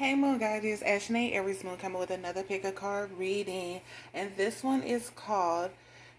Hey Moon guys, it's Ashnay Aries Moon coming with another pick a card reading, and this one is called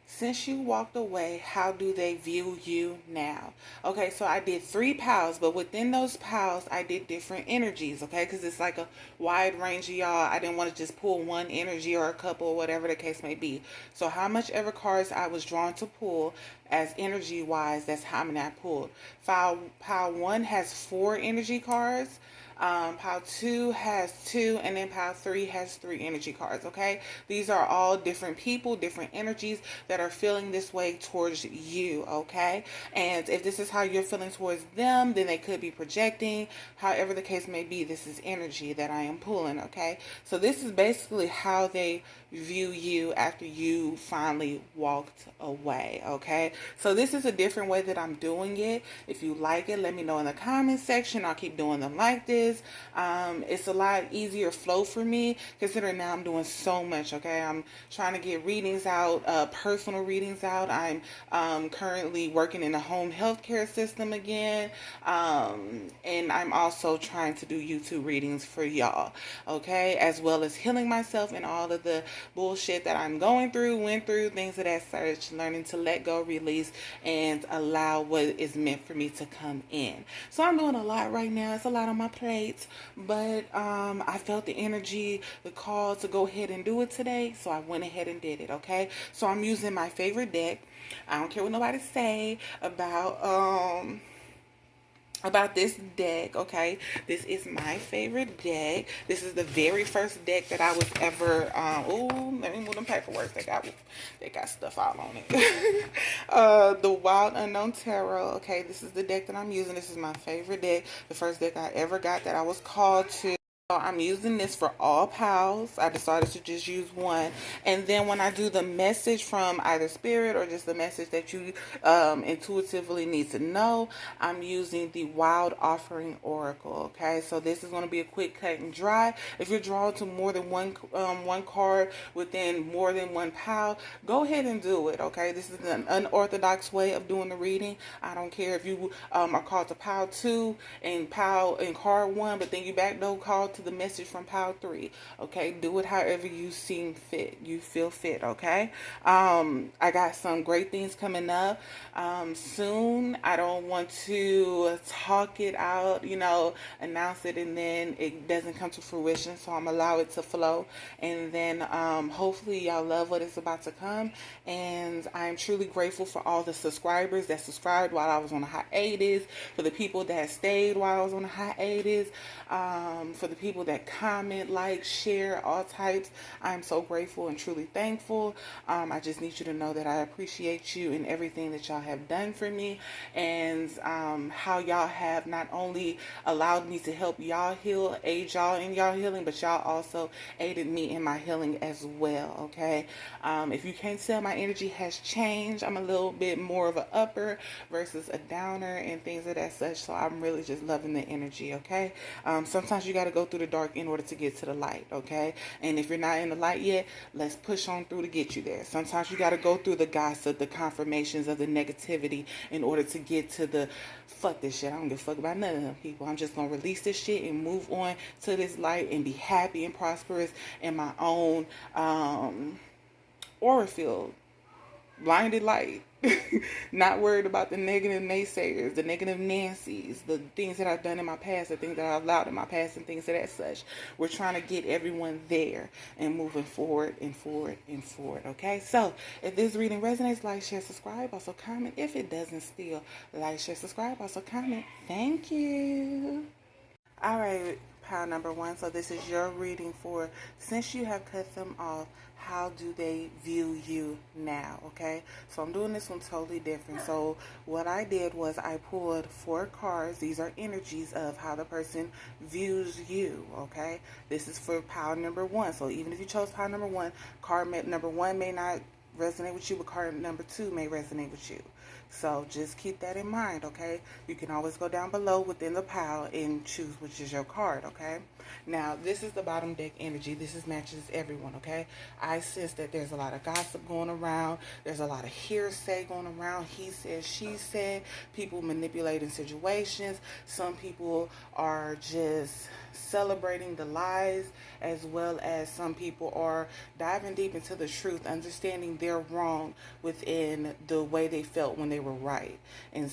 Since You Walked Away, How Do They View You Now? Okay, so I did 3 piles, but within those piles I did different energies, okay, because it's like a wide range of y'all. I didn't want to just pull one energy or a couple or whatever the case may be. So how much ever cards I was drawn to pull as energy wise, that's how many I pulled. Pile 1 has 4 energy cards. Pile 2 has 2, and then pile 3 has 3 energy cards, okay? These are all different people, different energies that are feeling this way towards you, okay? And if this is how you're feeling towards them, then they could be projecting. However the case may be, this is energy that I am pulling, okay? So this is basically how they view you after you finally walked away, okay? So this is a different way that I'm doing it. If you like it, let me know in the comment section. I'll keep doing them like this. It's a lot easier flow for me considering now I'm doing so much, okay? I'm trying to get readings out, personal readings out. I'm currently working in the home healthcare system again, and I'm also trying to do YouTube readings for y'all, okay? As well as healing myself and all of the bullshit that I'm going through, went through, things of that such, learning to let go, release, and allow what is meant for me to come in. So I'm doing a lot right now. It's a lot on my plate, but I felt the energy, the call to go ahead and do it today, so I went ahead and did it, okay? So I'm using my favorite deck. I don't care what nobody say about this deck, okay? This is my favorite deck. This is the very first deck that I was ever, oh, let me move them paperwork. They got stuff all on it. The Wild Unknown Tarot, okay? This is the deck that I'm using. This is my favorite deck. The first deck I ever got that I was called to. So I'm using this for all piles. I decided to just use one. And then when I do the message from either spirit or just the message that you intuitively need to know, I'm using the Wild Offering Oracle. Okay, so this is going to be a quick cut and dry. If you're drawn to more than one card within more than one pile, go ahead and do it. Okay, this is an unorthodox way of doing the reading. I don't care if you are called to pile 2 and card 1, but then you backdoor call to the message from pile 3. Okay, do it however you seem fit, you feel fit. Okay, I got some great things coming up soon. I don't want to talk it out, you know, announce it and then it doesn't come to fruition, so I'm allow it to flow. And then hopefully y'all love what is about to come, and I'm truly grateful for all the subscribers that subscribed while I was on a hiatus, for the people that stayed while I was on a hiatus, for the people that comment, like, share, all types. I'm so grateful and truly thankful. I just need you to know that I appreciate you and everything that y'all have done for me, and how y'all have not only allowed me to help y'all heal, aid y'all in y'all healing, but y'all also aided me in my healing as well, okay? If you can't tell, my energy has changed. I'm a little bit more of an upper versus a downer and things of that such, so I'm really just loving the energy, okay? Sometimes you got to go through the dark in order to get to the light, okay? And if you're not in the light yet, let's push on through to get you there. Sometimes you got to go through the gossip, the confirmations of the negativity in order to get to the fuck this shit. I don't give a fuck about none of them people. I'm just going to release this shit and move on to this light and be happy and prosperous in my own aura field. Blinded light. Not worried about the negative naysayers, the negative Nancys, the things that I've done in my past, the things that I've allowed in my past, and things of that such. We're trying to get everyone there and moving forward and forward and forward, okay? So if this reading resonates, like, share, subscribe, also comment. If it doesn't still, like, share, subscribe, also comment. Thank you. All right, pile number 1. So this is your reading for Since You Have Cut Them Off, How Do They View You Now? Okay, so I'm doing this one totally different. So what I did was I pulled 4 cards. These are energies of how the person views you, okay? This is for pile number 1. So even if you chose pile number 1, number 1 may not resonate with you, but card number 2 may resonate with you. So just keep that in mind, okay? You can always go down below within the pile and choose which is your card, okay? Now, this is the bottom deck energy. This is matches everyone, okay? I sense that there's a lot of gossip going around. There's a lot of hearsay going around. He said, she said, people manipulating situations. Some people are just celebrating the lies, as well as some people are diving deep into the truth, understanding they're wrong within the way they felt when they were right in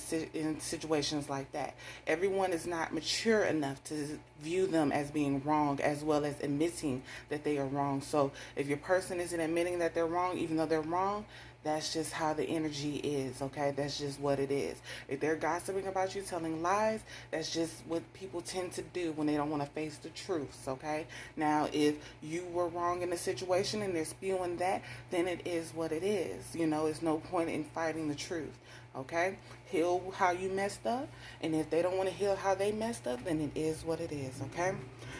situations like that. Everyone is not mature enough to view them as being wrong, as well as admitting that they are wrong. So if your person isn't admitting that they're wrong, even though they're wrong, that's just how the energy is, okay? That's just what it is. If they're gossiping about you, telling lies, that's just what people tend to do when they don't want to face the truths, okay? Now, if you were wrong in a situation and they're spewing that, then it is what it is. You know, it's no point in fighting the truth, okay? Heal how you messed up, and if they don't want to heal how they messed up, then it is what it is, okay?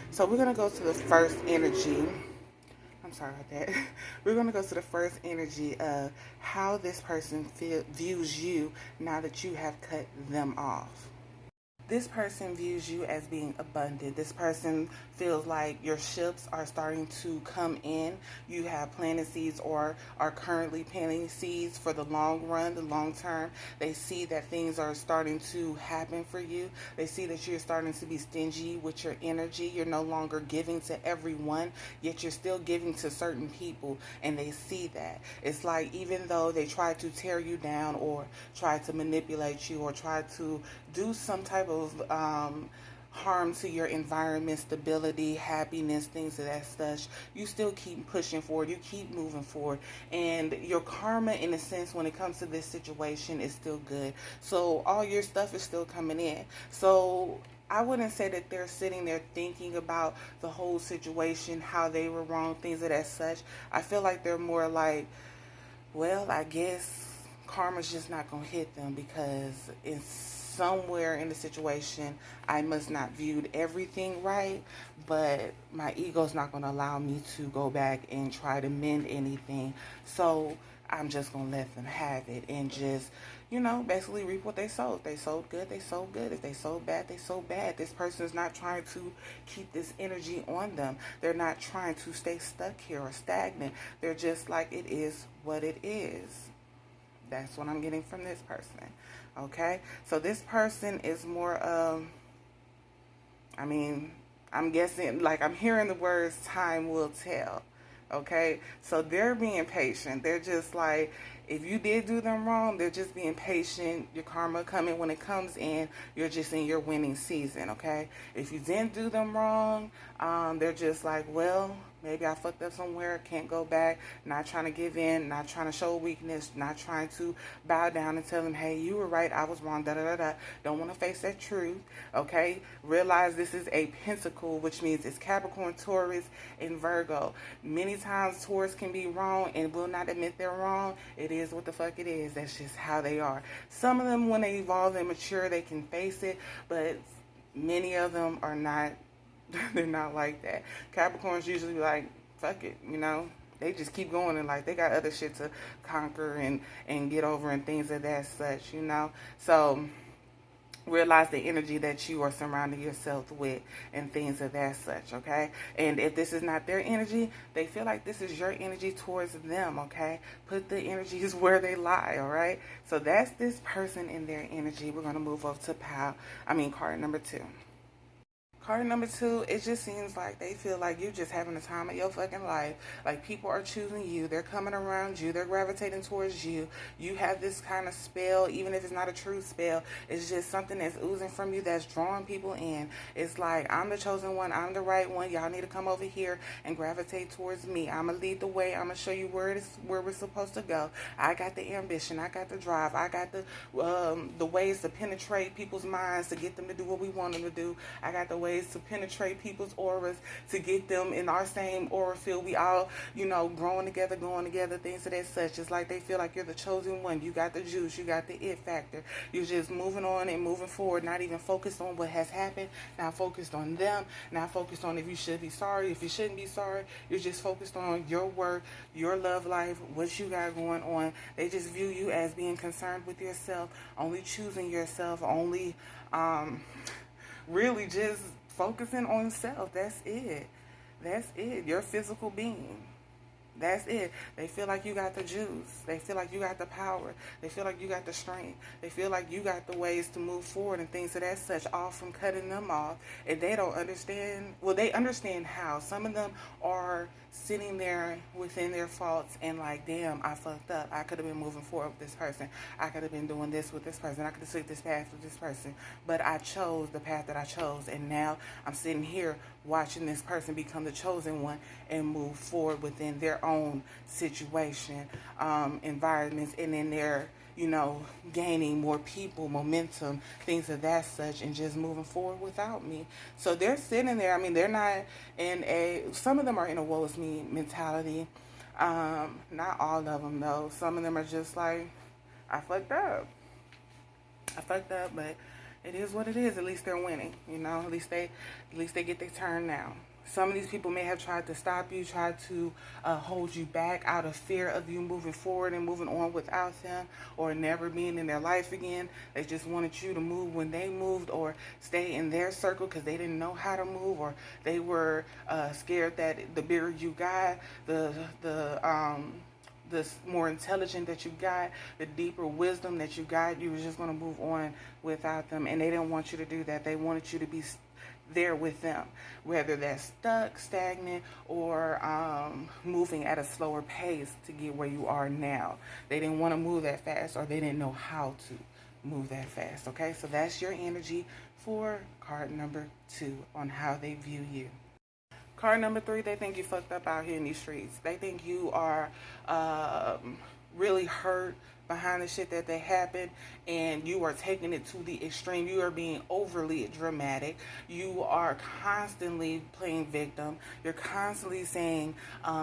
So we're going to go to the first energy. I'm sorry about that. We're going to go to the first energy of how this person views you now that you have cut them off. This person views you as being abundant. This person feels like your ships are starting to come in. You have planted seeds or are currently planting seeds for the long run, the long term. They see that things are starting to happen for you. They see that you're starting to be stingy with your energy. You're no longer giving to everyone, yet you're still giving to certain people, and they see that. It's like even though they try to tear you down or try to manipulate you or try to do some type of harm to your environment, stability, happiness, things of that such, you still keep pushing forward, you keep moving forward, and your karma, in a sense, when it comes to this situation, is still good. So all your stuff is still coming in. So I wouldn't say that they're sitting there thinking about the whole situation, how they were wrong, things of that such. I feel like they're more like, well, I guess karma's just not gonna hit them, because it's somewhere in the situation I must not viewed everything right, but my ego's not going to allow me to go back and try to mend anything. So I'm just going to let them have it and just, you know, basically reap what they sowed. If they sowed good, they sowed good. If they sowed bad, they sowed bad. This person's not trying to keep this energy on them. They're not trying to stay stuck here or stagnant. They're just like, it is what it is. That's what I'm getting from this person. Okay, so this person is more I mean, I'm guessing, like, I'm hearing the words time will tell. Okay, so they're being patient. They're just like, if you did do them wrong, they're just being patient. Your karma coming when it comes in. You're just in your winning season, okay? If you didn't do them wrong, they're just like, well, maybe I fucked up somewhere, can't go back, not trying to give in, not trying to show weakness, not trying to bow down and tell them, hey, you were right, I was wrong, da-da-da-da. Don't want to face that truth, okay? Realize this is a pentacle, which means it's Capricorn, Taurus, and Virgo. Many times Taurus can be wrong and will not admit they're wrong. It is what the fuck it is. That's just how they are. Some of them, when they evolve and mature, they can face it, but many of them are not. They're not like that. Capricorns usually like, fuck it, you know. They just keep going and like they got other shit to conquer and get over and things of that such, you know. So realize the energy that you are surrounding yourself with and things of that such, okay? And if this is not their energy, they feel like this is your energy towards them, okay? Put the energies where they lie, all right? So that's this person in their energy. We're going to move over to card number 2. Card number 2, it just seems like they feel like you're just having the time of your fucking life. Like people are choosing you. They're coming around you. They're gravitating towards you. You have this kind of spell, even if it's not a true spell. It's just something that's oozing from you that's drawing people in. It's like, I'm the chosen one. I'm the right one. Y'all need to come over here and gravitate towards me. I'm going to lead the way. I'm going to show you where we're supposed to go. I got the ambition. I got the drive. I got the ways to penetrate people's minds to get them to do what we want them to do. I got the ways ways to penetrate people's auras, to get them in our same aura field. We all, you know, growing together, going together, things of that such. It's like they feel like you're the chosen one. You got the juice, you got the it factor. You're just moving on and moving forward, not even focused on what has happened, not focused on them, not focused on if you should be sorry, if you shouldn't be sorry. You're just focused on your work, your love life, what you got going on. They just view you as being concerned with yourself, only choosing yourself, only really just focusing on self. That's it. That's it. Your physical being. That's it. They feel like you got the juice. They feel like you got the power. They feel like you got the strength. They feel like you got the ways to move forward and things of that such, all from cutting them off. And they don't understand. Well, they understand how. Some of them are sitting there within their faults and like, damn, I fucked up. I could have been moving forward with this person. I could have been doing this with this person. I could have took this path with this person. But I chose the path that I chose. And now I'm sitting here watching this person become the chosen one and move forward within their own situation, environments, and then they're, you know, gaining more people, momentum, things of that such, and just moving forward without me. So they're sitting there. I mean, they're not in some of them are in a woe is me mentality. Not all of them though. Some of them are just like, I fucked up, but it is what it is. At least they're winning, you know. At least they get their turn now. Some of these people may have tried to stop you, tried to hold you back out of fear of you moving forward and moving on without them, or never being in their life again. They just wanted you to move when they moved, or stay in their circle because they didn't know how to move, or they were scared that the bigger you got, the more intelligent that you got, the deeper wisdom that you got, you were just going to move on without them. And they didn't want you to do that. They wanted you to be there with them, whether that's stuck, stagnant, or moving at a slower pace to get where you are now. They didn't want to move that fast, or they didn't know how to move that fast. Okay, so that's your energy for card number 2 on how they view you. Card number 3, they think you fucked up out here in these streets. They think you are really hurt behind the shit that they happened, and you are taking it to the extreme. You are being overly dramatic. You are constantly playing victim. You're constantly saying,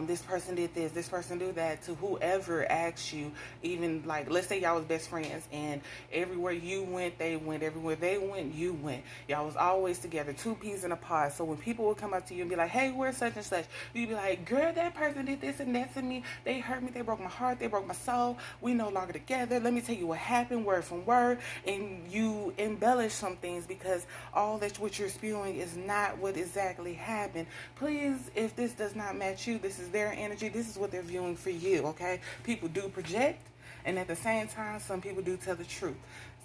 this person did this, this person did that, to whoever asks you. Even like, let's say y'all was best friends, and everywhere you went, they went. Everywhere they went, you went. Y'all was always together, 2 peas in a pod. So when people would come up to you and be like, hey, where's such and such? You'd be like, girl, that person did this and that to me. They hurt me. They broke my heart. They broke my soul. We no longer together. Let me tell you what happened, word from word. And you embellish some things because all that what you're spewing is not what exactly happened. Please, if this does not match you, this is their energy. This is what they're viewing for you, okay? People do project, and at the same time, some people do tell the truth.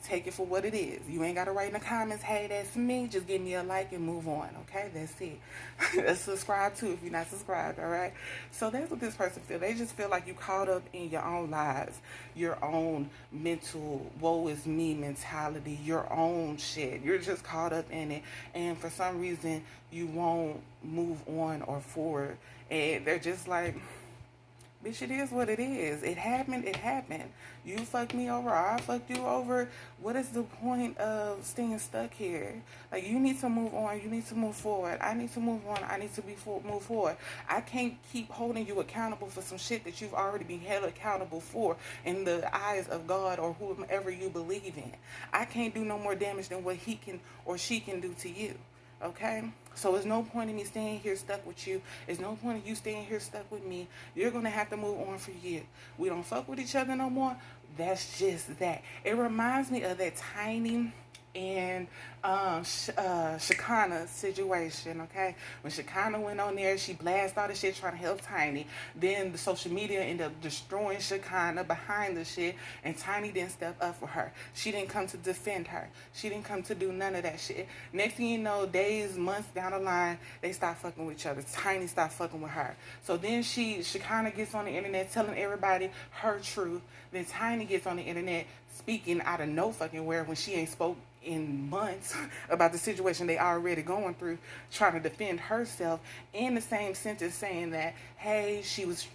Take it for what it is. You ain't got to write in the comments, hey, that's me. Just give me a like and move on, okay? That's it. Subscribe too if you're not subscribed, all right? So that's what this person feels. They just feel like you caught up in your own lives, your own mental woe is me mentality, your own shit. You're just caught up in it, and for some reason, you won't move on or forward. And they're just like, bitch, it is what it is. It happened, it happened. You fucked me over, I fucked you over. What is the point of staying stuck here? Like, you need to move on, you need to move forward. I need to move on, I need to move forward. I can't keep holding you accountable for some shit that you've already been held accountable for in the eyes of God or whomever you believe in. I can't do no more damage than what he can or she can do to you. Okay? So there's no point in me staying here stuck with you. There's no point in you staying here stuck with me. You're going to have to move on for you. We don't fuck with each other no more. That's just that. It reminds me of that Tiny and Shekinah situation, okay? When Shekinah went on there, she blasted all the shit trying to help Tiny. Then the social media ended up destroying Shekinah behind the shit, and Tiny didn't step up for her. She didn't come to defend her. She didn't come to do none of that shit. Next thing you know, days, months down the line, they start fucking with each other. Tiny stopped fucking with her. So then Shekinah gets on the internet telling everybody her truth. Then Tiny gets on the internet speaking out of no fucking where when she ain't spoke in months about the situation they already going through, trying to defend herself in the same sentence, saying that, hey, she was,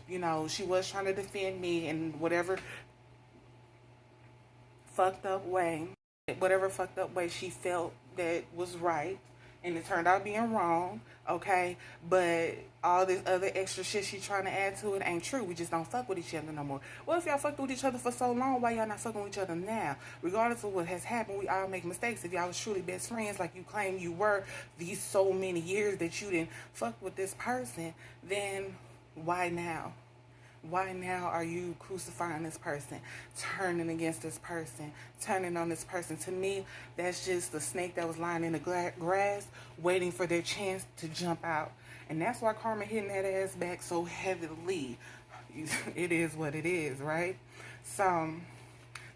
she was trying to defend me in whatever fucked up way she felt that was right. and it turned out being wrong, okay? But all this other extra shit she trying to add to it ain't true. We just don't fuck with each other no more. Well, if y'all fucked with each other for so long, why y'all not fucking with each other now? Regardless of what has happened, we all make mistakes. If y'all was truly best friends like you claim you were these so many years that you didn't fuck with this person, then why now? Why now are you crucifying this person, turning against this person, turning on this person? To me, that's just the snake that was lying in the grass, waiting for their chance to jump out. And that's why karma hitting that ass back so heavily. It is what it is, right? So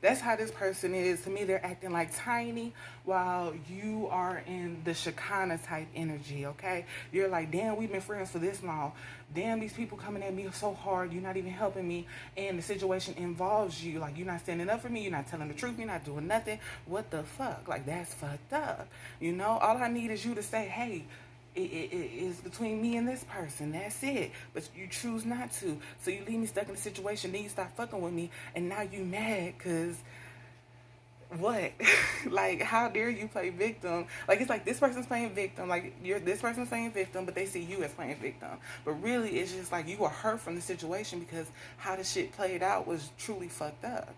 that's how this person is. To me, they're acting like Tiny while you are in the Shekinah type energy, okay? You're like, damn, we've been friends for this long. Damn, these people coming at me so hard. You're not even helping me. And the situation involves you. Like, you're not standing up for me. You're not telling the truth. You're not doing nothing. What the fuck? Like, that's fucked up. You know, all I need is you to say, hey, it is between me and this person. That's it. But you choose not to. So you leave me stuck in a situation. Then you start fucking with me. And now you mad because what? Like, how dare you play victim? Like, it's like this person's playing victim. Like, this person's playing victim, but they see you as playing victim. But really, it's just like you were hurt from the situation because how the shit played out was truly fucked up.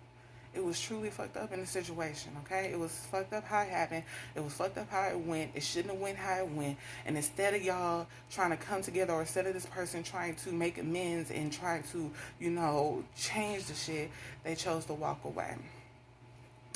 It was truly fucked up in the situation, okay? It was fucked up how it happened. It was fucked up how it went. It shouldn't have went how it went. And instead of y'all trying to come together, or instead of this person trying to make amends and trying to, you know, change the shit, they chose to walk away.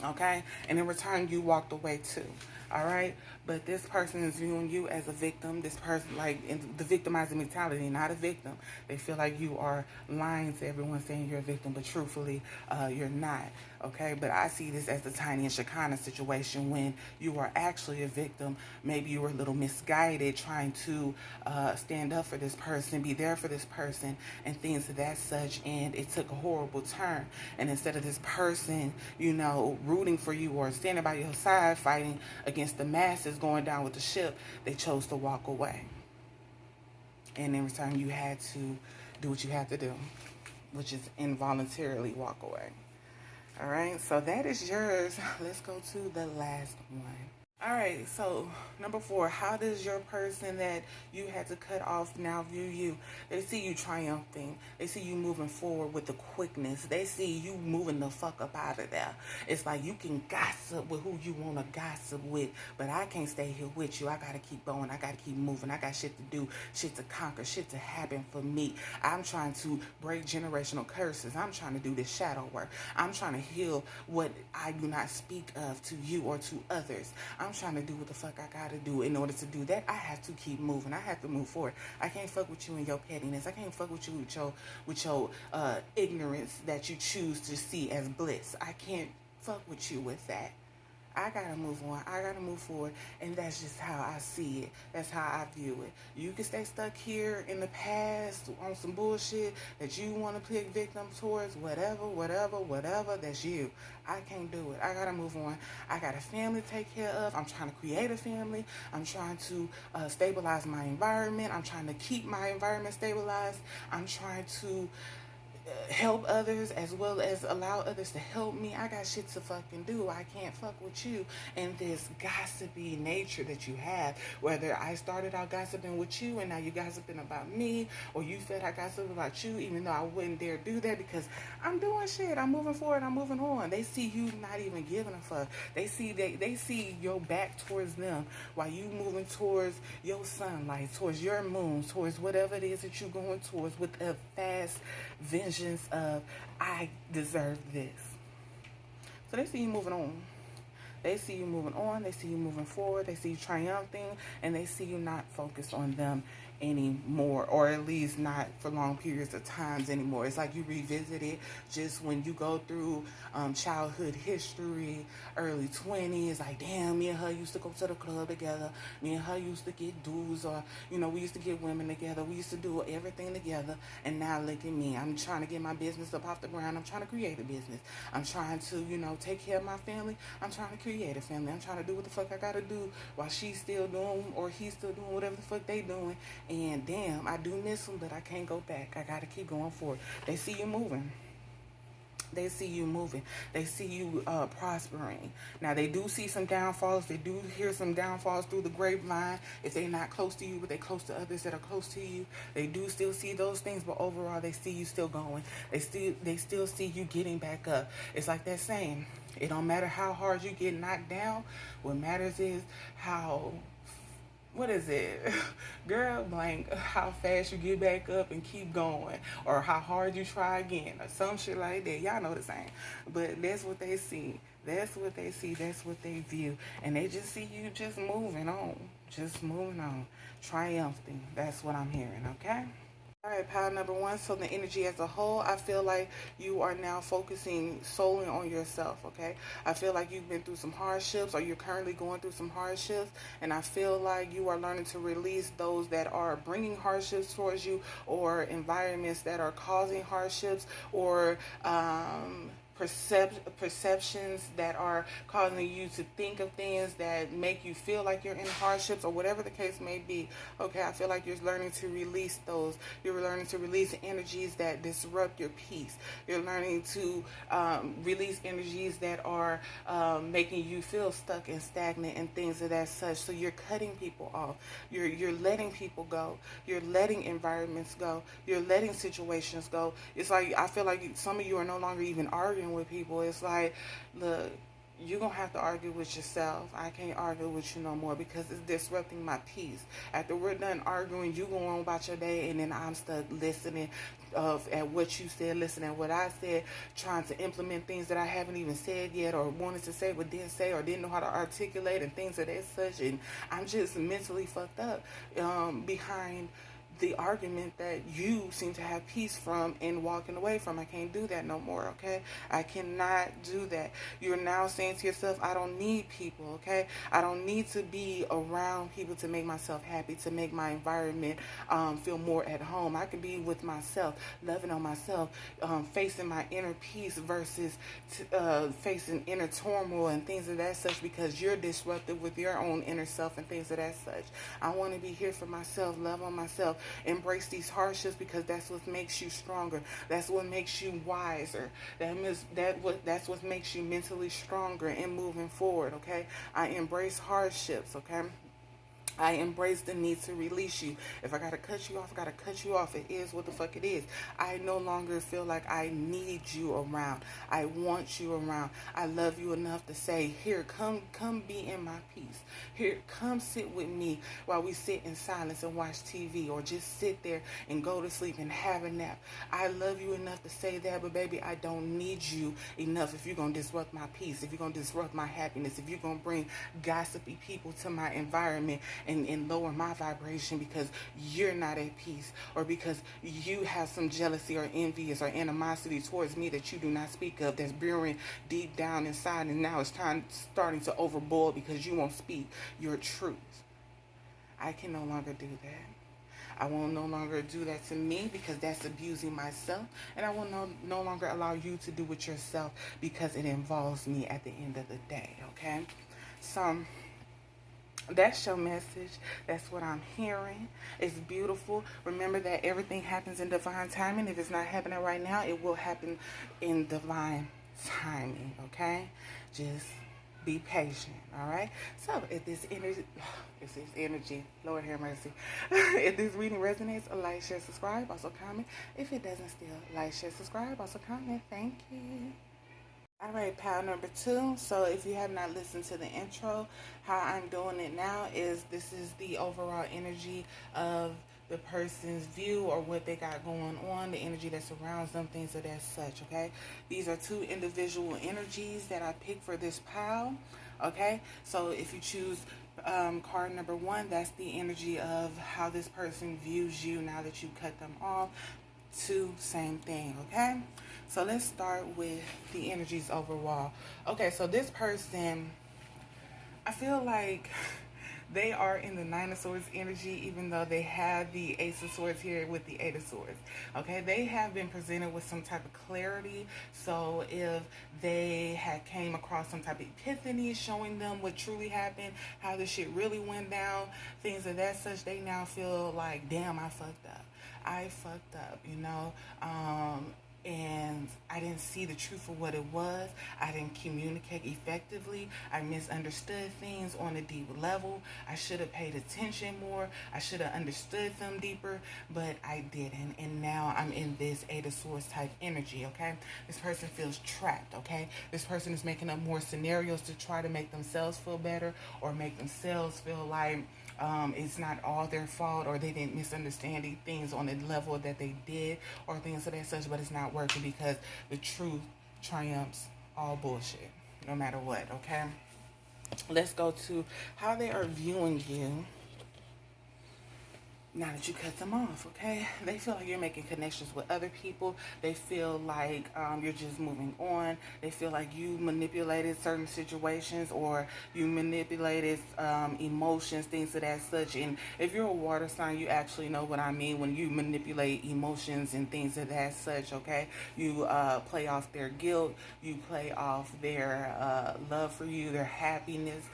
Okay? And in return, you walked away too. All right? But this person is viewing you as a victim. This person, like, in the victimizing mentality, not a victim. They feel like you are lying to everyone, saying you're a victim, but truthfully, you're not. Okay? But I see this as the Tiny and Shekinah situation when you are actually a victim. Maybe you were a little misguided trying to stand up for this person, be there for this person, and things of that such, and it took a horrible turn. And instead of this person, you know, rooting for you or standing by your side, fighting against the masses, going down with the ship, they chose to walk away. And in return, you had to do what you had to do, which is involuntarily walk away. All right, so that is yours. Let's go to the last one. All right, so number 4, how does your person that you had to cut off now view you? They see you triumphing. They see you moving forward with the quickness. They see you moving the fuck up out of there. It's like you can gossip with who you want to gossip with, but I can't stay here with you. I got to keep going. I got to keep moving. I got shit to do, shit to conquer, shit to happen for me. I'm trying to break generational curses. I'm trying to do this shadow work. I'm trying to heal what I do not speak of to you or to others. I'm trying to do what the fuck I gotta do. In order to do that, I have to keep moving. I have to move forward. I can't fuck with you and your pettiness. I can't fuck with you with your ignorance that you choose to see as bliss. I can't fuck with you with that. I gotta move on. I gotta move forward. And that's just how I see it. That's how I view it. You can stay stuck here in the past on some bullshit that you want to pick victim towards, whatever. That's you. I can't do it. I gotta move on. I got a family to take care of. I'm trying to create a family. I'm trying to stabilize my environment. I'm trying to keep my environment stabilized. I'm trying to help others as well as allow others to help me. I got shit to fucking do. I can't fuck with you and this gossipy nature that you have. Whether I started out gossiping with you and now you gossiping about me, or you felt I gossiped about you even though I wouldn't dare do that because I'm doing shit. I'm moving forward. I'm moving on. They see you not even giving a fuck. They see your back towards them while you moving towards your sunlight, towards your moon, towards whatever it is that you're going towards with a fast vision of I deserve this. So they see you moving on. They see you moving on. They see you moving forward. They see you triumphing, and they see you not focused on them anymore, or at least not for long periods of times anymore. It's like you revisit it just when you go through childhood history, early 20s. Like, damn, me and her used to go to the club together. Me and her used to get dudes, or, you know, we used to get women together. We used to do everything together. And now look at me. I'm trying to get my business up off the ground. I'm trying to create a business. I'm trying to, you know, take care of my family. I'm trying to create a family. I'm trying to do what the fuck I gotta do while she's still doing, or he's still doing whatever the fuck they doing. And damn, I do miss them, but I can't go back. I gotta keep going forward. They see you moving. They see you moving. They see you prospering. Now, they do see some downfalls. They do hear some downfalls through the grapevine. If they're not close to you, but they're close to others that are close to you, they do still see those things. But overall, they see you still going. They still see you getting back up. It's like that saying, it don't matter how hard you get knocked down. What matters is how, what is it? Girl, blank, how fast you get back up and keep going, or how hard you try again, or some shit like that. Y'all know the saying. But that's what they see. That's what they see. That's what they view. And they just see you just moving on. Just moving on. Triumphing. That's what I'm hearing, okay? All right, pile number one. So the energy as a whole, I feel like you are now focusing solely on yourself, okay? I feel like you've been through some hardships, or you're currently going through some hardships, and I feel like you are learning to release those that are bringing hardships towards you, or environments that are causing hardships, or perceptions that are causing you to think of things that make you feel like you're in hardships, or whatever the case may be. Okay, I feel like you're learning to release those. You're learning to release energies that disrupt your peace. You're learning to release energies that are making you feel stuck and stagnant and things of that such. So you're cutting people off. You're letting people go. You're letting environments go. You're letting situations go. It's like, I feel like some of you are no longer even arguing with people. It's like, look, you're going to have to argue with yourself. I can't argue with you no more because it's disrupting my peace. After we're done arguing, you go on about your day, and then I'm stuck listening at what you said, listening at what I said, trying to implement things that I haven't even said yet, or wanted to say but didn't say, or didn't know how to articulate, and things of that such. And I'm just mentally fucked up behind the argument that you seem to have peace from and walking away from. I can't do that no more, okay? I cannot do that. You're now saying to yourself, I don't need people, okay? I don't need to be around people to make myself happy, to make my environment feel more at home. I can be with myself, loving on myself, facing my inner peace versus facing inner turmoil and things of that such, because you're disruptive with your own inner self and things of that such. I want to be here for myself, love on myself, embrace these hardships, because that's what makes you stronger. That's what makes you wiser. That's what makes you mentally stronger and moving forward, okay? I embrace hardships, okay? I embrace the need to release you. If I gotta cut you off, I gotta cut you off. It is what the fuck it is. I no longer feel like I need you around. I want you around. I love you enough to say, here, come be in my peace. Here, come sit with me while we sit in silence and watch TV, or just sit there and go to sleep and have a nap. I love you enough to say that, but baby, I don't need you enough if you're gonna disrupt my peace, if you're gonna disrupt my happiness, if you're gonna bring gossipy people to my environment and lower my vibration because you're not at peace, or because you have some jealousy or envious or animosity towards me that you do not speak of, that's brewing deep down inside, and now it's starting to overboil because you won't speak your truth. I can no longer do that. I will no longer do that to me, because that's abusing myself, and I will no longer allow you to do it yourself, because it involves me at the end of the day, okay? So that's your message. That's what I'm hearing. It's beautiful. Remember that everything happens in divine timing. If it's not happening right now, it will happen in divine timing, okay? Just be patient, all right? So if this energy, Lord have mercy. If this reading resonates, like, share, subscribe, also comment. If it doesn't still, like, share, subscribe, also comment. Thank you. All right, pile number two. So if you have not listened to the intro, how I'm doing it now is, this is the overall energy of the person's view, or what they got going on, the energy that surrounds them, things of that such, okay? These are two individual energies that I picked for this pile, okay? So if you choose card number one, that's the energy of how this person views you now that you cut them off. Two, same thing, okay? So let's start with the energies overall. Okay, so this person, I feel like they are in the Nine of Swords energy, even though they have the Ace of Swords here with the Eight of Swords. Okay, they have been presented with some type of clarity. So if they had came across some type of epiphany showing them what truly happened, how this shit really went down, things of that such, they now feel like, damn, I fucked up. I fucked up, you know. and I didn't see the truth for what it was. I didn't communicate effectively. I misunderstood things on a deep level. I should have paid attention more. I should have understood them deeper, but I didn't. And now I'm in this Eight of Swords type energy, okay? This person feels trapped, okay? This person is making up more scenarios to try to make themselves feel better or make themselves feel like it's not all their fault, or they didn't misunderstand things on the level that they did, or things of that such, but it's not working because the truth triumphs all bullshit, no matter what, okay? Let's go to how they are viewing you now that you cut them off, okay? They feel like you're making connections with other people. They feel like you're just moving on. They feel like you manipulated certain situations, or you manipulated emotions, things of that such. And if you're a water sign, you actually know what I mean when you manipulate emotions and things of that such, okay? You play off their guilt. You play off their love for you, their happiness,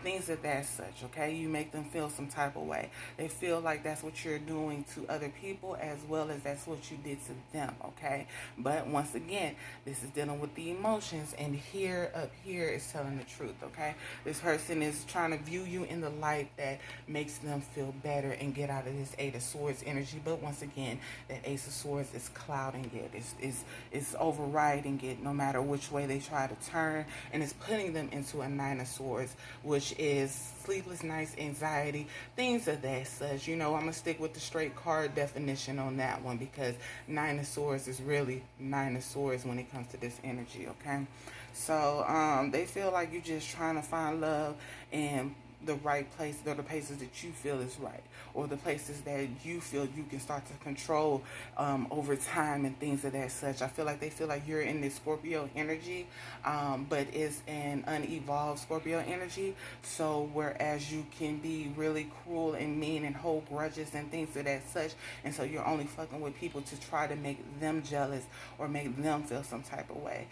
things of that such, okay? You make them feel some type of way. They feel like that's what you're doing to other people, as well as that's what you did to them, okay? But once again, this is dealing with the emotions, and here up here is telling the truth, okay? This person is trying to view you in the light that makes them feel better and get out of this Eight of Swords energy. But once again, that Ace of Swords is clouding it. It's overriding it no matter which way they try to turn, and it's putting them into a Nine of Swords, which is sleepless nights, anxiety, things of that such. You know, I'm going to stick with the straight card definition on that one, because Nine of Swords is really Nine of Swords when it comes to this energy, okay? So they feel like you're just trying to find love in the right place, or the places that you feel is right, or the places that you feel you can start to control over time and things of that such. I feel like they feel like you're in this Scorpio energy, but it's an unevolved Scorpio energy. So whereas you can be really cruel and mean and hold grudges and things of that such, and so you're only fucking with people to try to make them jealous or make them feel some type of way,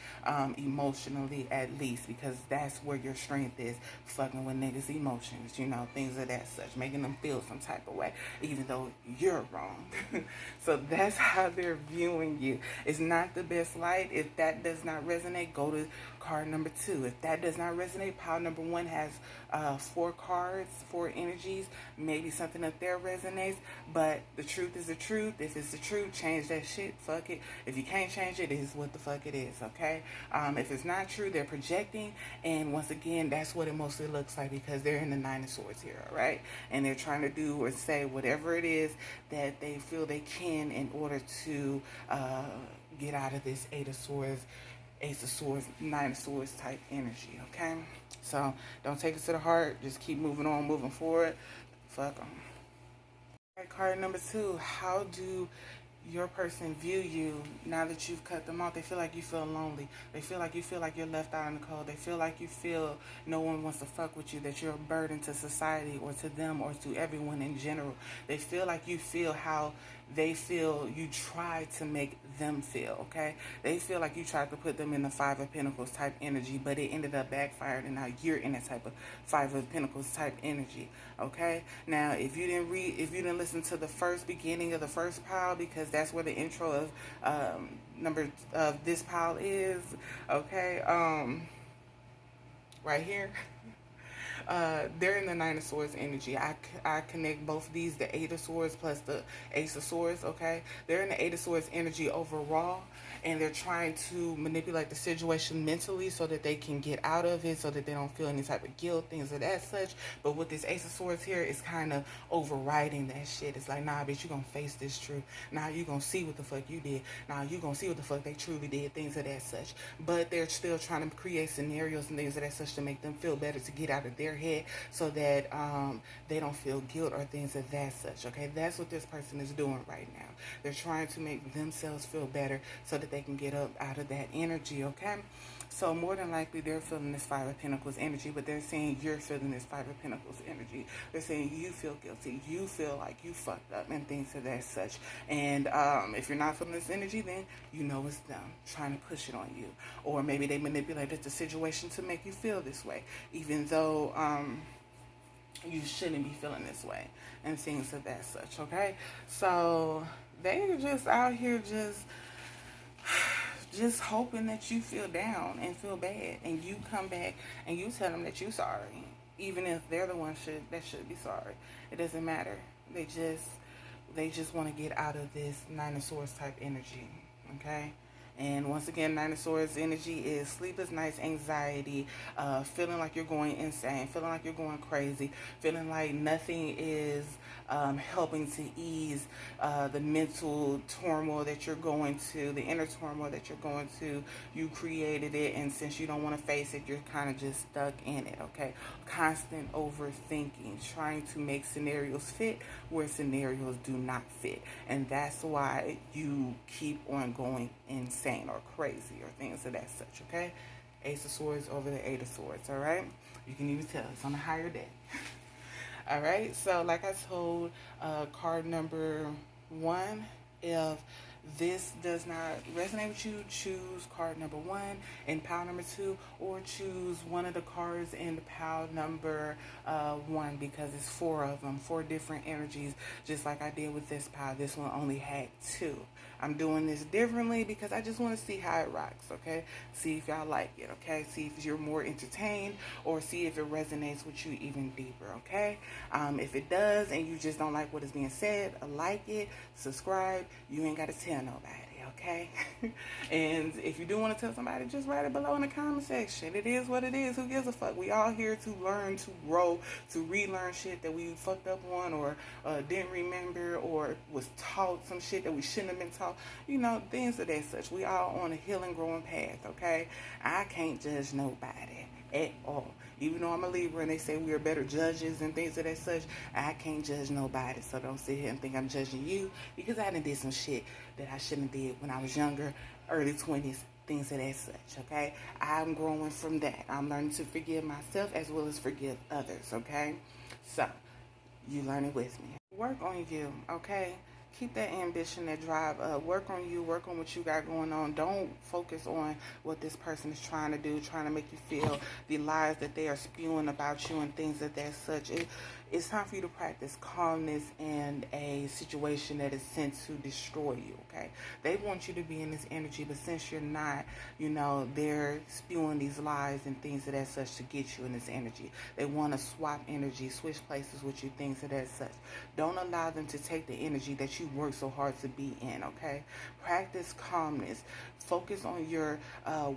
emotionally at least, because that's where your strength is, fucking with niggas' emotions. You know, things of that such, making them feel some type of way, even though you're wrong. So that's how they're viewing you. It's not the best light. If that does not resonate, go to card number 2. If that does not resonate, pile number 1 has 4 cards, 4 energies. Maybe something up there resonates, but the truth is the truth. If it's the truth, change that shit. Fuck it. If you can't change it, it is what the fuck it is, okay? If it's not true, they're projecting, and once again, that's what it mostly looks like, because they're in the Nine of Swords here, all right? And they're trying to do or say whatever it is that they feel they can in order to get out of this Eight of Swords, Ace of Swords, Nine of Swords type energy, okay? So don't take it to the heart. Just keep moving on, moving forward. Fuck them. All right, card number 2. How do your person view you now that you've cut them off? They feel like you feel lonely. They feel like you're left out in the cold. They feel like you feel no one wants to fuck with you, that you're a burden to society or to them or to everyone in general. They feel like you feel how they feel you try to make them feel, okay? They feel like you tried to put them in the Five of Pentacles type energy, but it ended up backfired, and now you're in a type of Five of Pentacles type energy, okay? Now, if you didn't listen to the first beginning of the first pile, because that's where the intro of number of this pile is, okay? Right here. They're in the Nine of Swords energy. I connect both of these, the Eight of Swords plus the Ace of Swords, okay? They're in the Eight of Swords energy overall, and they're trying to manipulate the situation mentally so that they can get out of it, so that they don't feel any type of guilt, things of that such. But with this Ace of Swords here, it's kind of overriding that shit. It's like, nah, bitch, you gonna face this truth. Nah, you gonna see what the fuck you did. Nah, you gonna see what the fuck they truly did, things of that such. But they're still trying to create scenarios and things of that such to make them feel better, to get out of their head, so that they don't feel guilt or things of that such, okay? That's what this person is doing right now. They're trying to make themselves feel better so that they can get up out of that energy, okay? So more than likely, they're feeling this Five of Pentacles energy, but they're saying you're feeling this Five of Pentacles energy. They're saying you feel guilty. You feel like you fucked up and things of that such. And if you're not feeling this energy, then you know it's them trying to push it on you. Or maybe they manipulated the situation to make you feel this way, even though you shouldn't be feeling this way and things of that such, okay? So they're just out here just just hoping that you feel down and feel bad, and you come back and you tell them that you're sorry, even if they're the one that should be sorry. It doesn't matter. They just want to get out of this Nine of Swords type energy. Okay. And once again, Nine of Swords energy is sleepless nights, anxiety, feeling like you're going insane, feeling like you're going crazy, feeling like nothing is helping to ease the mental turmoil that you're going to, the inner turmoil that you're going to. You created it, and since you don't want to face it, you're kind of just stuck in it, okay? Constant overthinking, trying to make scenarios fit where scenarios do not fit. And that's why you keep on going insane or crazy or things of that such, okay? Ace of Swords over the Eight of Swords, all right? You can even tell it's on a higher deck. All right, so like I told, card number 1, if this does not resonate with you, choose card number 1 in pile number 2, or choose one of the cards in the pile number 1, because it's 4 of them, 4 different energies, just like I did with this pile. This one only had 2. I'm doing this differently because I just want to see how it rocks, okay? See if y'all like it, okay? See if you're more entertained, or see if it resonates with you even deeper, okay? If it does and you just don't like what is being said, like it, subscribe. You ain't got to tell nobody, okay? And if you do want to tell somebody, just write it below in the comment section. It is what it is. Who gives a fuck? We all here to learn, to grow, to relearn shit that we fucked up on, or didn't remember, or was taught some shit that we shouldn't have been taught. You know, things of that such. We all on a healing, growing path, okay? I can't judge nobody at all. Even though I'm a Libra and they say we are better judges and things of that such, I can't judge nobody. So don't sit here and think I'm judging you, because I done did some shit that I shouldn't have did when I was younger, early 20s, things of that such, okay? I'm growing from that. I'm learning to forgive myself as well as forgive others, okay? So, you learn it with me. Work on you, okay? Keep that ambition, that drive up. Work on you. Work on what you got going on. Don't focus on what this person is trying to do, trying to make you feel the lies that they are spewing about you and things of that such. It's time for you to practice calmness in a situation that is sent to destroy you, okay? They want you to be in this energy, but since you're not, you know, they're spewing these lies and things of that such to get you in this energy. They want to swap energy, switch places with you, things of that such. Don't allow them to take the energy that you work so hard to be in, okay? Practice calmness. Focus on your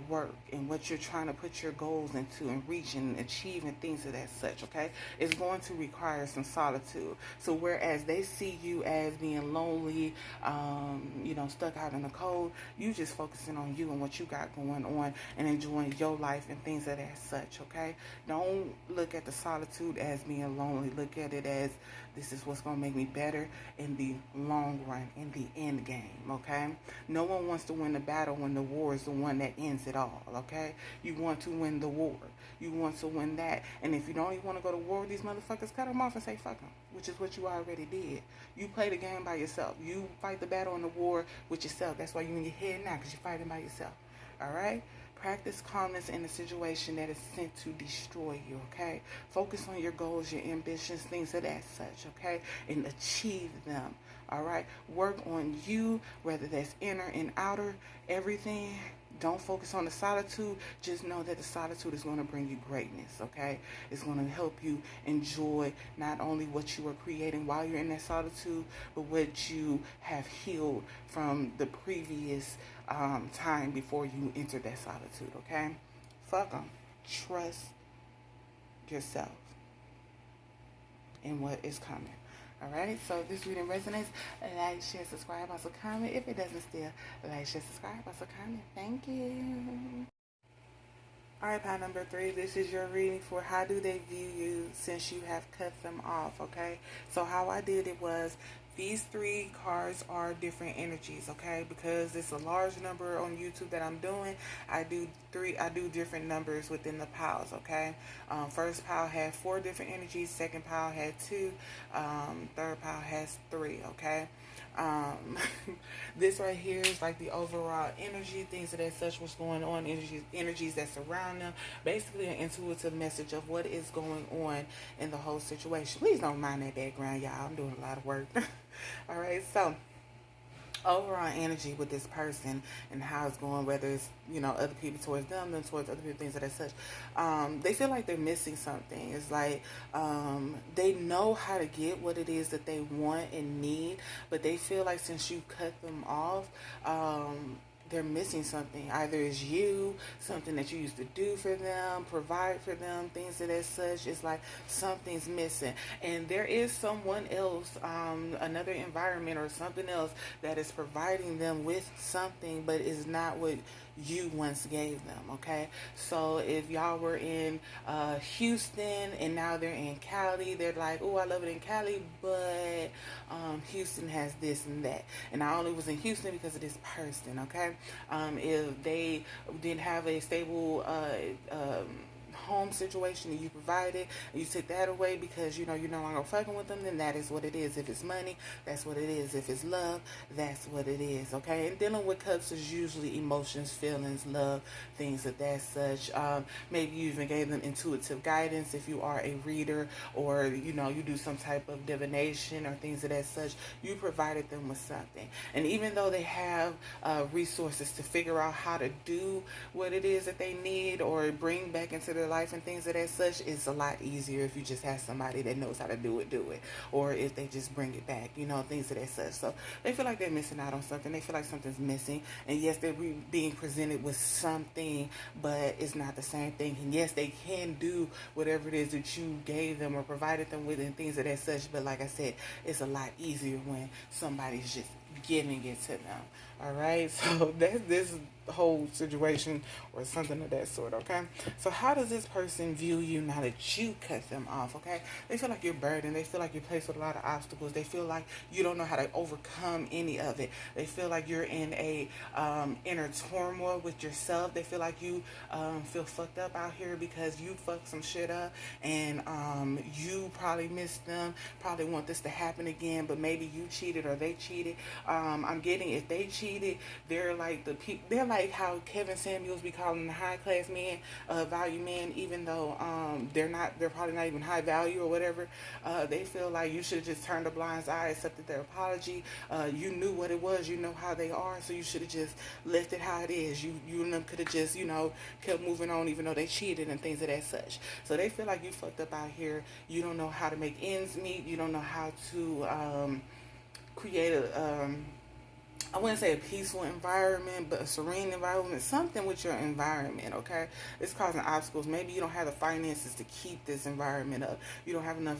work and what you're trying to put your goals into and reach and achieve and things of that such, okay? It's going to require some solitude. So whereas they see you as being lonely, you know, stuck out in the cold, you just focusing on you and what you got going on and enjoying your life and things of that such, okay? Don't look at the solitude as being lonely. Look at it as this is what's going to make me better in the long run, in the end game, okay? No one wants to win the battle when the war is the one that ends it all, okay? You want to win the war. You want to win that. And if you don't even want to go to war with these motherfuckers, cut them off and say fuck them, which is what you already did. You play the game by yourself. You fight the battle in the war with yourself. That's why you're in your head now, because you're fighting by yourself, all right? Practice calmness in a situation that is sent to destroy you, okay? Focus on your goals, your ambitions, things of that such, okay? And achieve them, all right? Work on you, whether that's inner and outer, everything. Don't focus on the solitude. Just know that the solitude is going to bring you greatness, okay? It's going to help you enjoy not only what you are creating while you're in that solitude, but what you have healed from the previous time before you entered that solitude, okay? Fuck them. Trust yourself in what is coming. All right, so if this reading resonates, like, share, subscribe, also comment. If it doesn't still, like, share, subscribe, also comment. Thank you. All right, pile number 3, this is your reading for how do they view you since you have cut them off, okay? So how I did it was, these 3 cards are different energies, okay? Because it's a large number on YouTube that I'm doing, I do different numbers within the piles, okay? First pile had 4 different energies, second pile had 2, third pile has 3, okay? This right here is like the overall energy, things of that such, what's going on, energies that surround them. Basically an intuitive message of what is going on in the whole situation. Please don't mind that background, y'all. I'm doing a lot of work. All right, so overall energy with this person and how it's going, whether it's, you know, other people towards them, then towards other people, things of that such. They feel like they're missing something. It's like they know how to get what it is that they want and need, but they feel like since you cut them off, they're missing something. Either it's you, something that you used to do for them, provide for them, things of that such. It's like something's missing. And there is someone else, another environment or something else that is providing them with something, but is not what you once gave them, okay? So if y'all were in Houston and now they're in Cali, they're like, oh, I love it in Cali, but Houston has this and that. And I only was in Houston because of this person, okay? If they didn't have a stable home situation and you provided and you took that away because you know you're no longer fucking with them, then that is what it is. If it's money, that's what it is. If it's love, that's what it is, okay? And dealing with cups is usually emotions, feelings, love, things of that such. Maybe you even gave them intuitive guidance if you are a reader, or you know you do some type of divination or things of that such. You provided them with something, and even though they have resources to figure out how to do what it is that they need or bring back into their life and things of that such, it's a lot easier if you just have somebody that knows how to do it, or if they just bring it back, you know, things of that such. So they feel like they're missing out on something. They feel like something's missing, and yes, they're being presented with something, but it's not the same thing. And yes, they can do whatever it is that you gave them or provided them with and things of that such, but like I said, it's a lot easier when somebody's just giving it to them. All right, so that's this whole situation or something of that sort, okay? So how does this person view you now that you cut them off, okay? They feel like you're burdened. They feel like you're placed with a lot of obstacles. They feel like you don't know how to overcome any of it. They feel like you're in a inner turmoil with yourself. They feel like you feel fucked up out here because you fucked some shit up, and you probably missed them, probably want this to happen again, but maybe you cheated or they cheated. I'm getting, if they cheated, they're like the people, they're like how Kevin Samuels be calling the high class men, value men, even though they're probably not even high value or whatever. They feel like you should have just turned a blind eye, accepted their apology. You knew what it was, you know how they are, so you should have just left it how it is. You and them could have just, you know, kept moving on even though they cheated and things of that such. So they feel like you fucked up out here. You don't know how to make ends meet. You don't know how to create a I wouldn't say a peaceful environment, but a serene environment, something with your environment, okay? It's causing obstacles. Maybe you don't have the finances to keep this environment up. You don't have enough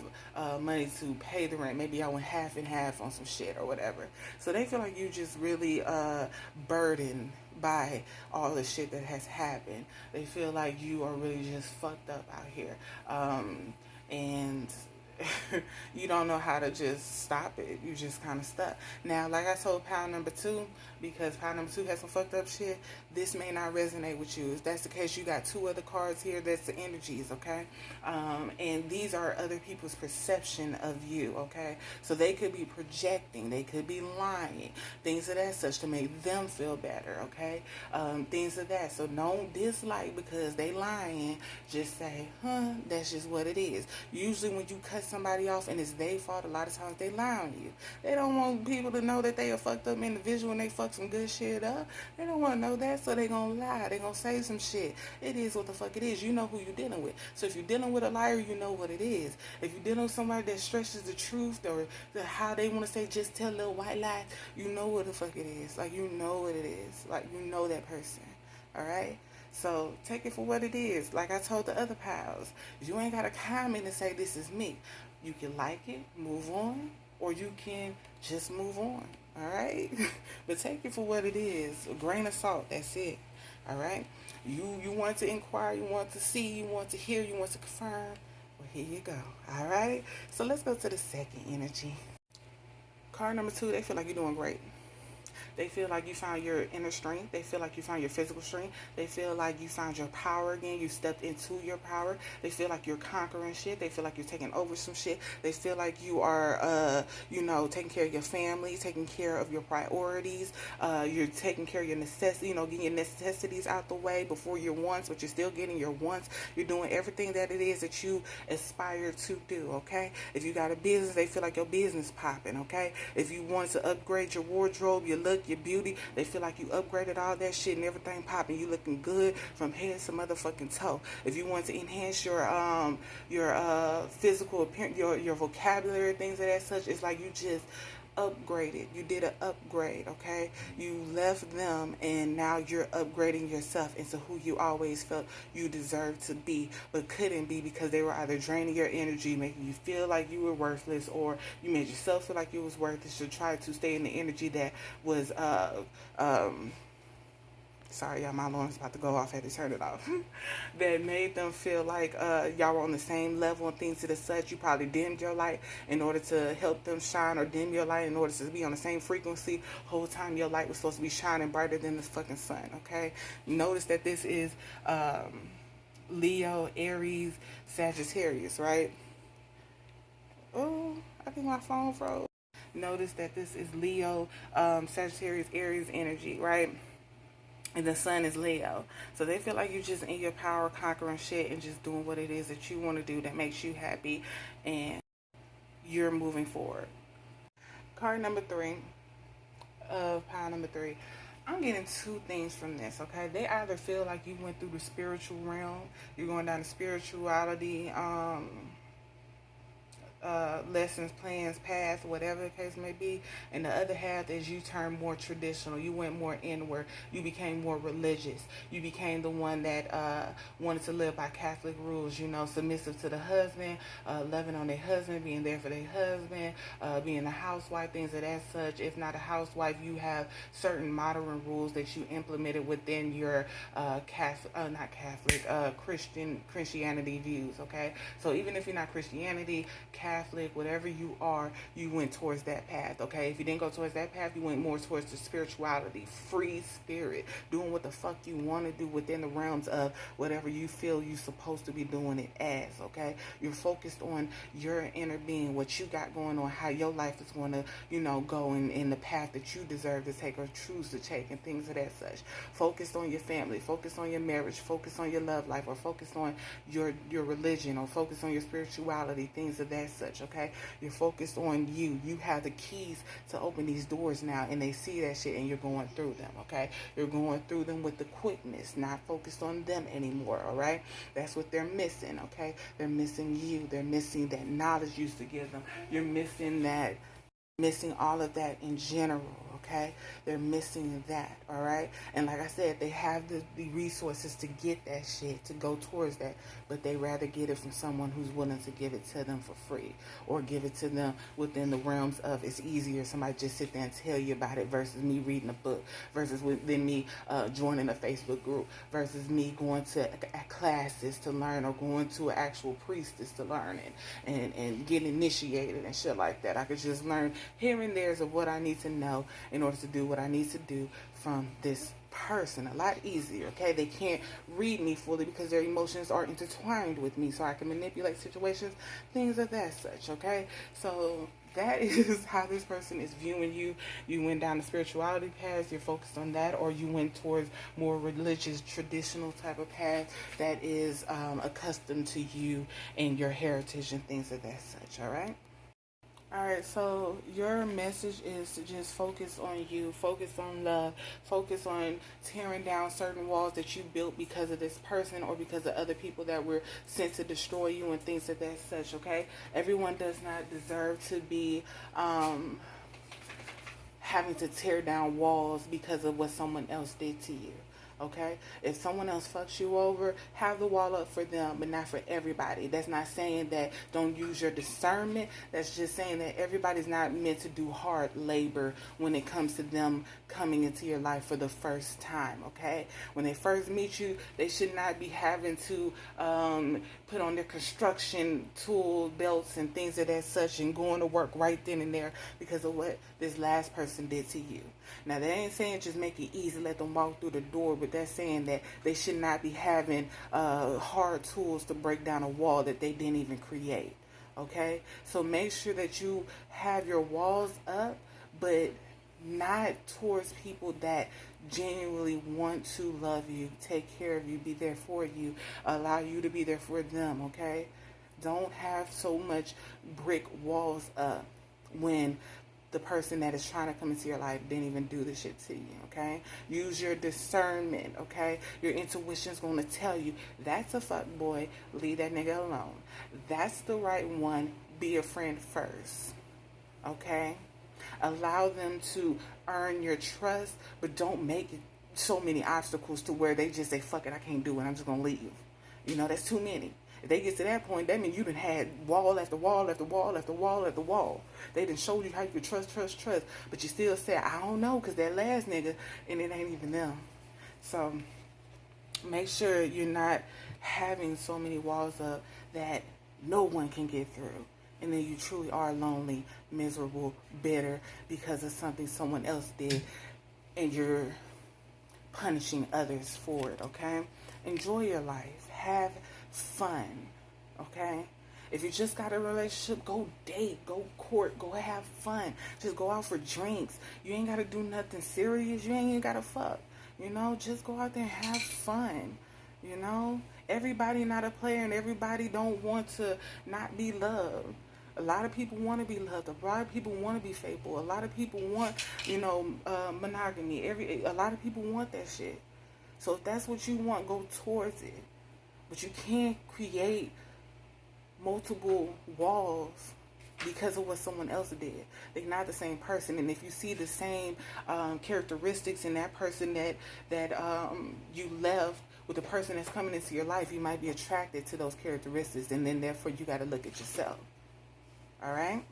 money to pay the rent. Maybe y'all went half and half on some shit or whatever. So they feel like you just really burdened by all the shit that has happened. They feel like you are really just fucked up out here. And you don't know how to just stop it. You just kind of stuck. Now, like I told pile number 2, because pile number 2 has some fucked up shit, this may not resonate with you. If that's the case, you got 2 other cards here. That's the energies, okay? And these are other people's perception of you, okay? So they could be projecting. They could be lying. Things of that such to make them feel better, okay? Things of that. So don't dislike because they lying. Just say, that's just what it is. Usually when you cut somebody off and it's their fault, a lot of times they lie on you. They don't want people to know that they a fucked up individual and they fuck some good shit up. They don't want to know that, so they gonna lie. They gonna say some shit. It is what the fuck it is. You know who you dealing with. So if you're dealing with a liar, you know what it is. If you're dealing with somebody that stretches the truth or how they want to say just tell little white lies, you know what the fuck it is. Like, you know what it is. Like, you know that person. Alright? So take it for what it is. Like I told the other pals, you ain't got to comment and say this is me. You can like it, move on, or you can just move on. All right? But take it for what it is. A grain of salt. That's it. All right? You want to inquire, you want to see, you want to hear, you want to confirm. Well, here you go. All right? So let's go to the second energy. Card number 2, they feel like you're doing great. They feel like you found your inner strength. They feel like you found your physical strength. They feel like you found your power again. You stepped into your power. They feel like you're conquering shit. They feel like you're taking over some shit. They feel like you are, taking care of your family, taking care of your priorities. You're taking care of your getting your necessities out the way before your wants, but you're still getting your wants. You're doing everything that it is that you aspire to do, okay? If you got a business, they feel like your business popping, okay? If you want to upgrade your wardrobe, your look, your beauty, they feel like you upgraded all that shit and everything popping. You looking good from head to motherfucking toe. If you want to enhance your physical appearance, your vocabulary, things of that such, it's like you just upgraded. You did an upgrade, okay? You left them and now you're upgrading yourself into who you always felt you deserved to be but couldn't be because they were either draining your energy, making you feel like you were worthless, or you made yourself feel like you was worthless to try to stay in the energy that was sorry, y'all, my alarm's about to go off. I had to turn it off. That made them feel like y'all were on the same level and things to the such. You probably dimmed your light in order to help them shine, or dim your light in order to be on the same frequency. Whole time your light was supposed to be shining brighter than the fucking sun, okay? Notice that this is Leo, Aries, Sagittarius, right? Oh, I think my phone froze. Notice that this is Leo, Sagittarius, Aries energy, right? And the sun is Leo. So they feel like you're just in your power, conquering shit and just doing what it is that you want to do that makes you happy, and you're moving forward. Card number 3 of pile number 3. I'm getting two things from this, okay? They either feel like you went through the spiritual realm, you're going down the spirituality, lessons, plans, paths, whatever the case may be. And the other half is you turned more traditional. You went more inward. You became more religious. You became the one that wanted to live by Catholic rules, submissive to the husband, loving on their husband, being there for their husband, being a housewife, things of that such. If not a housewife, you have certain modern rules that you implemented within your Christianity views, okay? So even if you're not Christianity, Catholic, whatever you are, you went towards that path, okay? If you didn't go towards that path, you went more towards the spirituality, free spirit, doing what the fuck you want to do within the realms of whatever you feel you're supposed to be doing it as, okay? You're focused on your inner being, what you got going on, how your life is going to, go in the path that you deserve to take or choose to take, and things of that such. Focused on your family, focus on your marriage, focus on your love life, or focus on your religion, or focus on your spirituality, things of that such, okay? You're focused on you. You have the keys to open these doors now, and they see that shit, and you're going through them, okay? You're going through them with the quickness, not focused on them anymore, all right? That's what they're missing, okay? They're missing you. They're missing that knowledge you used to give them. You're missing all of that in general, okay? They're missing that, all right? And like I said, they have the resources to get that shit, to go towards that, but they rather get it from someone who's willing to give it to them for free, or give it to them within the realms of it's easier somebody just sit there and tell you about it versus me reading a book, versus then me joining a Facebook group, versus me going to classes to learn, or going to an actual priestess to learn and get initiated and shit like that. I could just learn here and there's of what I need to know in order to do what I need to do from this person a lot easier, okay? They can't read me fully because their emotions are intertwined with me, so I can manipulate situations, things of that such, okay? So that is how this person is viewing you. You went down the spirituality path, you're focused on that, or you went towards more religious, traditional type of path that is accustomed to you and your heritage and things of that such, all right? Alright, so your message is to just focus on you, focus on love, focus on tearing down certain walls that you built because of this person or because of other people that were sent to destroy you and things of that such, okay? Everyone does not deserve to be having to tear down walls because of what someone else did to you. Okay? If someone else fucks you over, have the wall up for them, but not for everybody. That's not saying that don't use your discernment. That's just saying that everybody's not meant to do hard labor when it comes to them coming into your life for the first time. Okay? When they first meet you, they should not be having to put on their construction tool belts and things of that such and going to work right then and there because of what this last person did to you. Now, that ain't saying just make it easy, let them walk through the door, but that's saying that they should not be having hard tools to break down a wall that they didn't even create. Okay? So make sure that you have your walls up, but not towards people that genuinely want to love you, take care of you, be there for you, allow you to be there for them. Okay? Don't have so much brick walls up when the person that is trying to come into your life didn't even do the shit to you. Okay? Use your discernment. Okay? Your intuition's going to tell you that's a fuck boy, leave that nigga alone. That's the right one. Be a friend first. Okay? Allow them to earn your trust, but don't make it so many obstacles to where they just say, fuck it, I can't do it, I'm just going to leave. You know, that's too many. If they get to that point, that means you done had wall after wall after wall after wall after wall. They done showed you how you can trust, but you still say, I don't know, because that last nigga, and it ain't even them. So make sure you're not having so many walls up that no one can get through. And then you truly are lonely, miserable, bitter because of something someone else did, and you're punishing others for it. Okay? Enjoy your life. Have fun. Okay? If you just got a relationship, go date, go court, go have fun. Just go out for drinks. You ain't got to do nothing serious. You ain't even got to fuck. You know, just go out there and have fun. You know, everybody not a player, and everybody don't want to not be loved. A lot of people want to be loved. A lot of people want to be faithful. A lot of people want, monogamy. A lot of people want that shit. So if that's what you want, go towards it. But you can't create multiple walls because of what someone else did. They're not the same person. And if you see the same characteristics in that person that you left with the person that's coming into your life, you might be attracted to those characteristics. And then therefore you got to look at yourself. All right?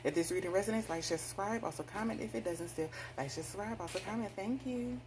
If this reading resonates, like, share, subscribe. Also comment if it doesn't still. Like, share, subscribe. Also comment. Thank you.